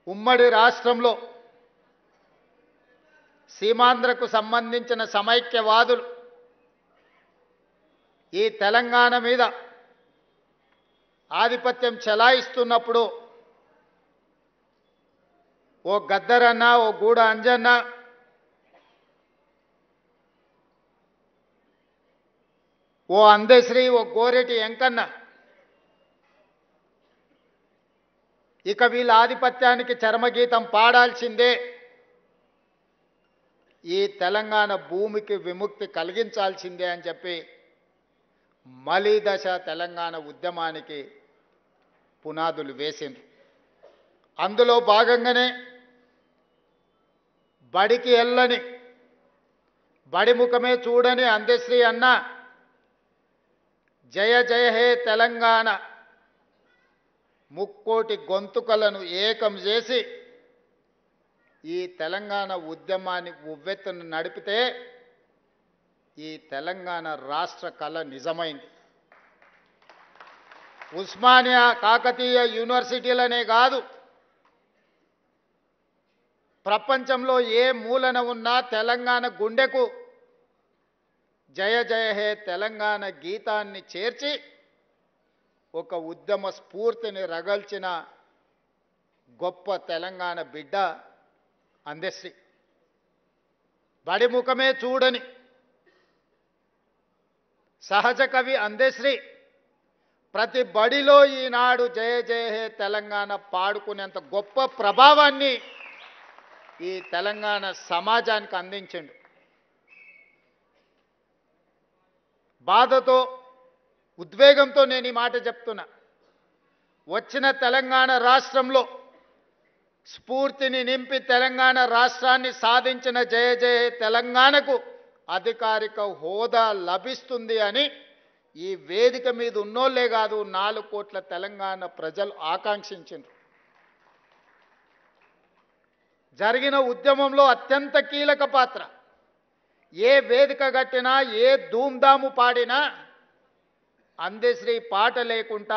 ఉమ్మడి రాష్ట్రంలో సీమాంధ్రకు సంబంధించిన సమైక్యవాదులు ఈ తెలంగాణ మీద ఆధిపత్యం చెలాయిస్తున్నప్పుడు ఓ గద్దరన్న, ఓ గూడ అంజన్న, ఓ అందశ్రీ, ఓ గోరెటి వెంకన్న ఇక వీళ్ళ ఆధిపత్యానికి చరమగీతం పాడాల్సిందే, ఈ తెలంగాణ భూమికి విముక్తి కలిగించాల్సిందే అని చెప్పి మలిదశ తెలంగాణ ఉద్యమానికి పునాదులు వేసింది. అందులో భాగంగానే బడికి వెళ్ళని, బడి ముఖమే చూడని అందశ్రీ అన్న జయ జయ హే తెలంగాణ ముక్కోటి గొంతుకలను ఏకం చేసి ఈ తెలంగాణ ఉద్యమాన్ని ఉవ్వెత్తున నడిపితే ఈ తెలంగాణ రాష్ట్ర కళ నిజమైంది. ఉస్మానియా, కాకతీయ యూనివర్సిటీలనే కాదు, ప్రపంచంలో ఏ మూలన ఉన్నా తెలంగాణ గుండెకు జయ జయ హే తెలంగాణ గీతాన్ని చేర్చి ఒక ఉద్యమ స్ఫూర్తిని రగల్చిన గొప్ప తెలంగాణ బిడ్డ అందశ్రీ. బడి ముఖమే చూడని సహజ కవి అందశ్రీ ప్రతి బడిలో ఈనాడు జయ జయ హే తెలంగాణ పాడుకునేంత గొప్ప ప్రభావాన్ని ఈ తెలంగాణ సమాజానికి అందించిండు. బాధతో, ఉద్వేగంతో నేను ఈ మాట చెప్తున్నా. వచ్చిన తెలంగాణ రాష్ట్రంలో స్ఫూర్తిని నింపి తెలంగాణ రాష్ట్రాన్ని సాధించిన జయ జయ తెలంగాణకు అధికారిక హోదా లభిస్తుంది అని ఈ వేదిక మీద ఉన్నోళ్లే కాదు, 4 కోట్ల తెలంగాణ ప్రజలు ఆకాంక్షించారు. జరిగిన ఉద్యమంలో అత్యంత కీలక పాత్ర. ఏ వేదిక కట్టినా, ఏ ధూమ్ధాము పాడినా అందశ్రీ పాట లేకుండా